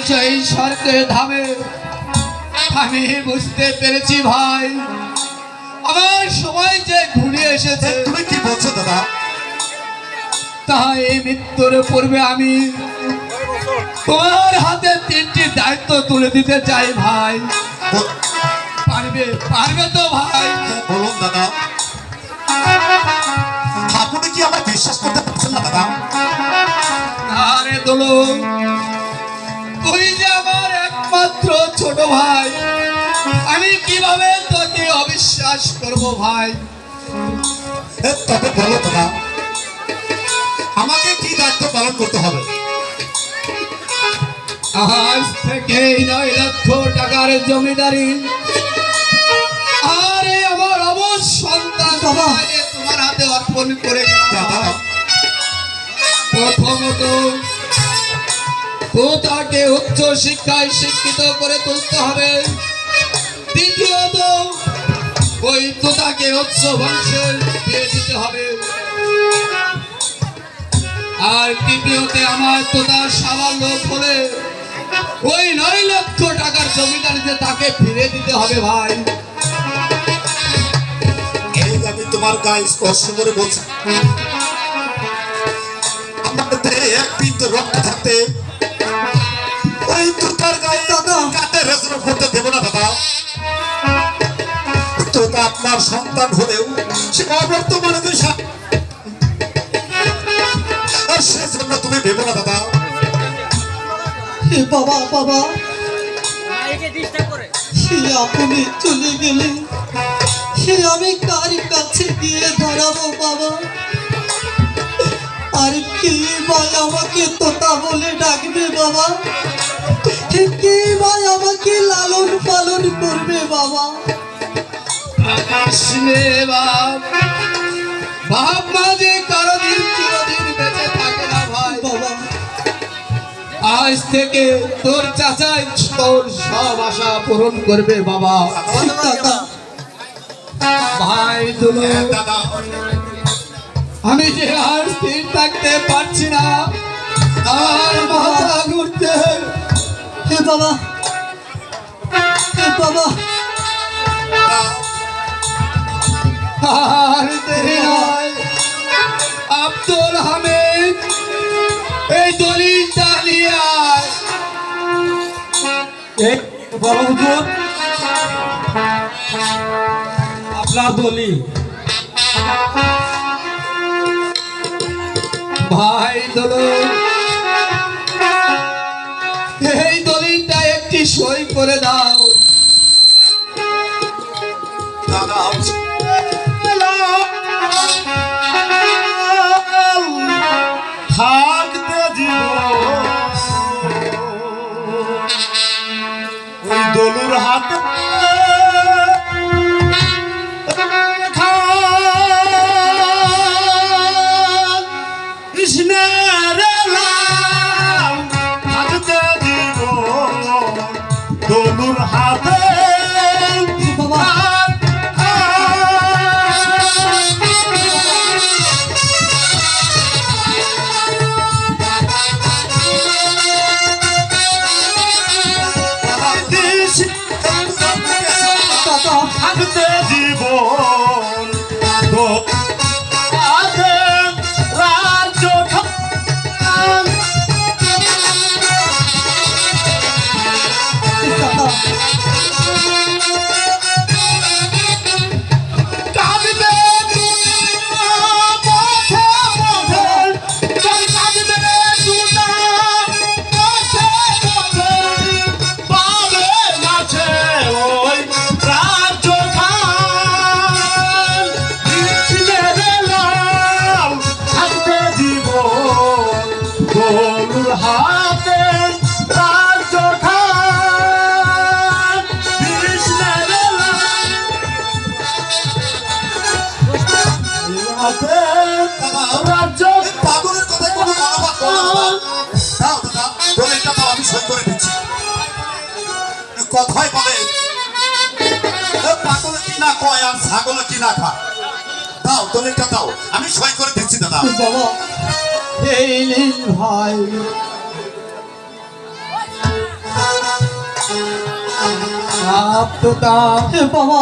সেই স্বর্গের ধামে আমি বুঝতে পেরেছি ভাই, আমার সময় যে ঘুরিয়ে এসেছে। তুমি কি বলছো দাদা? তাই মৃত্যুর পূর্বে আমি তোমার হাতে 3টি দায়িত্ব তুলে দিতে চাই ভাই। পারবে পারবে তো ভাই? বলুন দাদা। আপনি কি আমার বিশ্বাস করতে পারছেন না দাদা? আরে দোলো, তুই যে আমার একমাত্র ছোট ভাই, আমি কিভাবে তোকে অবিশ্বাস করব ভাই? তবে বলো দাদা, আমাকে কি দায়িত্ব পালন করতে হবে? আজ থেকে 9 লক্ষ টাকার জমিদারি আরে আমার অবশ সন্তান তোমাকে তোমার হাতে অর্পণ করে দাদা, প্রথমত তাকে উচ্চ শিক্ষায় শিক্ষিত করে তুলতে হবে। দ্বিতীয়ত ওই তোতাকে উচ্চ বংশের দিয়ে দিতে হবে। আর তৃতীয়তে আমার তোতার সামান্য হলে ওই 9 লক্ষ টাকার জমিদারিতে তাকে ফিরে দিতে হবে ভাই। এই আমি তোমার গায়ে স্পর্শ করে বলছি, আমার দেহে এক বিন্দু রক্ত থাকতে ওই তোতার গায়ে কাটে রেজনা করতে দেব না দাদা। তোতা আপনার সন্তান হলেও সে অবর্তমানে আর সেজন্য তুমি ভেবো না দাদা। বাবা বাবা, আপনি চলে গেলে আমি কার কাছে গিয়ে দাঁড়াবো বাবা? আর কে ভাই আমাকে তোতা বলে ডাকবে বাবা? কে ভাই আমাকে লালন পালন করবে বাবা? বাপ মা যে কারো দিন চিরদিন বেঁচে থাকে না ভাই। বাবা, আজ থেকে তোর চাচাই তোর সব আশা পূরণ করবে বাবা। ভাই দুলো, দাদা, আমি যে আর স্থির থাকতে পারছি না, আর মাথা ঘুরছে। হে বাবা, হে বাবা, আর দেরি নয়, আব্দুল হামিদ এই দলিলটা নিয়ে আয়। বড় হুজুর, আপনার দলিল। ভাই দোলো, এই দলিলটা একটি সই করে দাও। দাদা, থাকতে দিব ওই দলুর হাতে কৃষ্ণের থাকতে দিব দলুর হাতে বাবা, থাকতে জীবন তো আগে রাজ্য কাঁদবে পথে পথে কাঁদবে দুনা পথে পথে পাবে মাঝে ওই রাজ্য খান লাল থাকতে জীবন গরুর হাতে রাজ্য খান কৃষ্ণের হাতে রাজ্য পাগলের কথায় কোনো মনোভাব করো না। দাও দাদা, দলিলটা দাও, আমি সই করে দিচ্ছি। কথায় বলে পাগলে কি না কয় আর ছাগলে কি না খায়। দাও দলিলটা দাও, আমি সই করে দিচ্ছি দাদা। বাবা, এই নিন ভাই, আত্মতা এ বাবা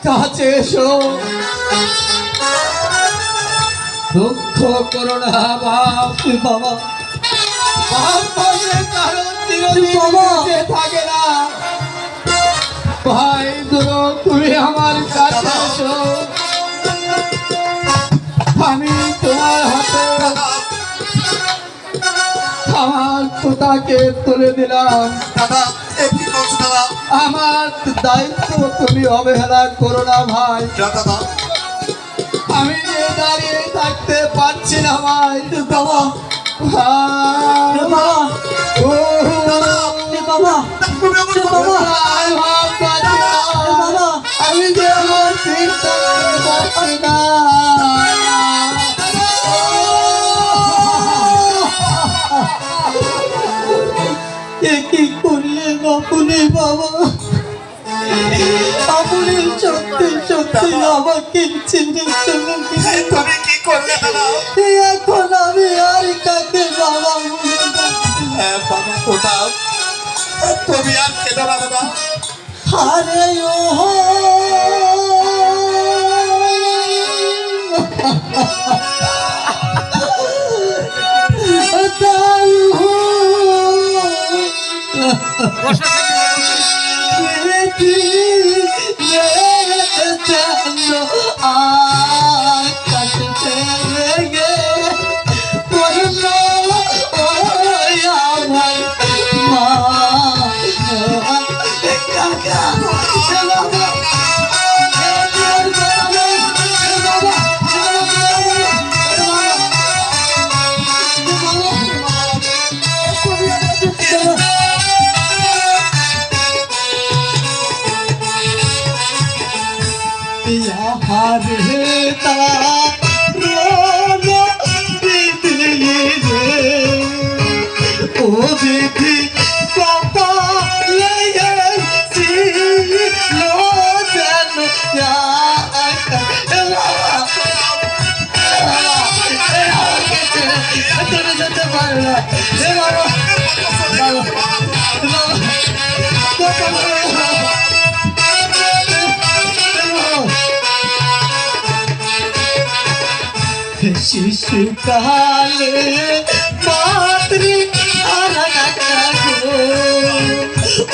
কাছে এসো, দুঃখ করো না বাপ। এ বাবা বাপ বলে কারণ চিরদিন বাবা। বেঁচে থাকে না। ভাই দুরো তুমি আমার কাছে এসো, আমি তোমার হাতে আমার তোতাকে তুলে দিলাম। দাদা এ কি করছো দাদা? আমার দায়িত্ব তুমি অবহেলা করো না ভাই। দাদা আমি যে দাঁড়িয়ে থাকতে পারছি না ভাই। বাবা ভাই, এ বাবা ও এ বাবা তুমি আমার এ বাবা ভাই, ভাব পাচ্ছি না। এ বাবা আমি যে আমার চিন্তা পাচ্ছি না। এ কি করলে বাপুনি বাবা? আপনি সত্যি সত্যি আমাকে ছেড়ে চলে গেলেন। তুমি কি করলে দাদা? এখন আমি আর কাকে বাবা বলে ডাকবো? বাবা তোতা তুমি আর কেঁদো না দাদা। আরে ও हरे तारो बिजली रे ओ बिजली पापा ले सी लो जन या शिशुकाले मातृ गो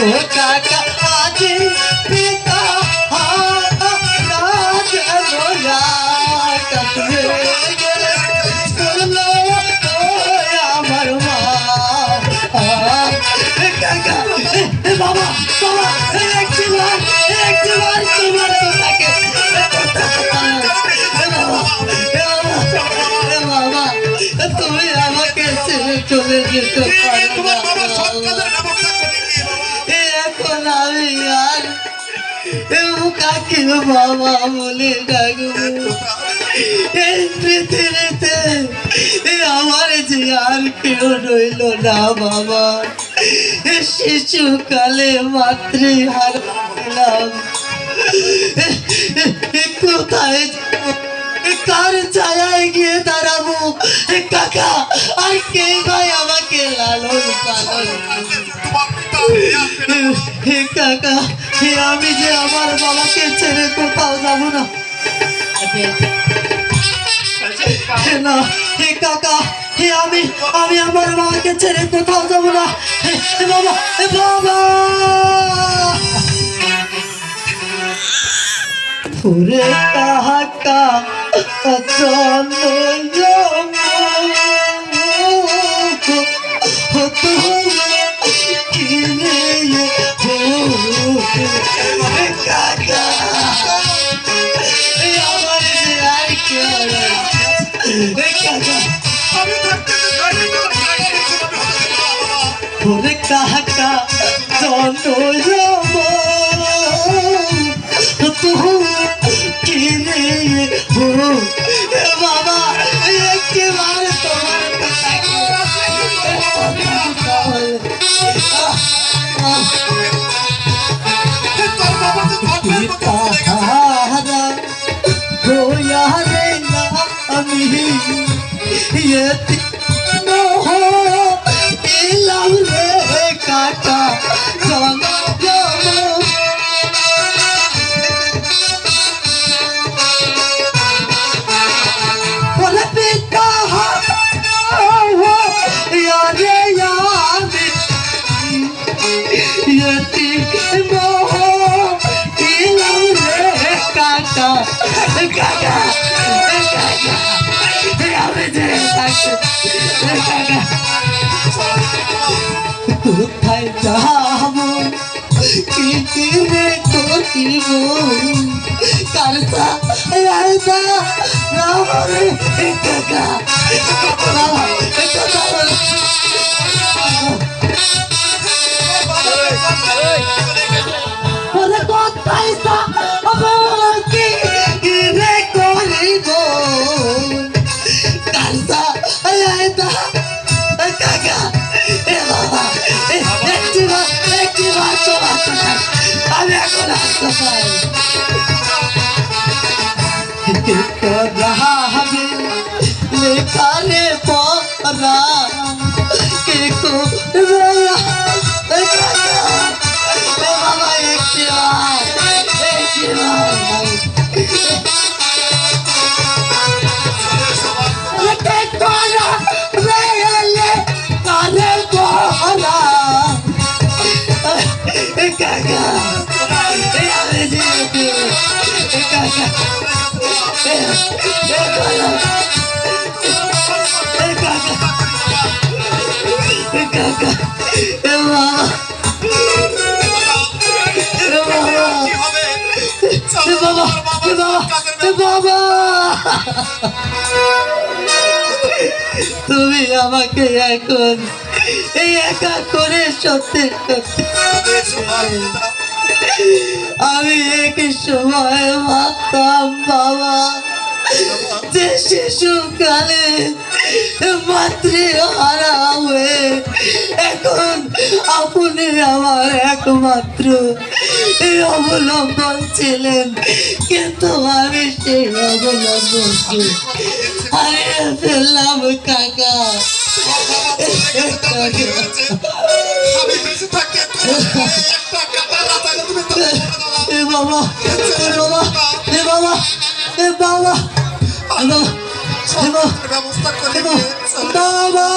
ओ काका आज पिता राज लोया कतवे सुनो আমার মা কাকা বাবা বাবা একবার তোমার তো থাকে বাবা তুমি আমাকে ছেড়ে চলে যেতে পারো না এখন আমি আর কাকে বাবা বলে ডাকবো এই পৃথিবীতে আমার যে আর কেউ রইল না বাবা শিশুকালে মাতৃহার পেলাম কোথায় কার ছায়ায় গিয়ে দাঁড়াবো কাকা আর কে ভাই আমাকে লালন পালন হে কাকা হে আমি যে আমার বাবাকে ছেড়ে কোথাও যাবো না না হে কাকা হে আমি আমার বাবাকে ছেড়ে কোথাও যাবো না হে বাবা হে বাবা ফুরে কাহাকা ফুরে কাহাকা বাবা একেবারে তাহারা রোয়া রে না আমি এলাম রে কাটা জন কোথায় যাব কি কি রে করিব কারসা আইদা রামরে কাকা বাবা কাকা ওরে কোথায় যাব কি রে করিব কারসা আইদা কাকা এ বাবা একটি বাচ্চা আমি এখন আসতে পাই रहा हमें लेखाने परा के को रोया बाबा एक বাবা তুমি আমাকে এখন এই একা করে সত্যি সত্যি আমি এক সময় ভাবতাম বাবা যে শিশুকালে মাতৃহারা হয়ে এখন আপনি আমার একমাত্র অবলম্বন ছিলেন কিন্তু আমি সেই অবলম্বনকে হারিয়ে ফেললাম কাকা বাবা বাবা বাবা ব্যবস্থা করে বাবা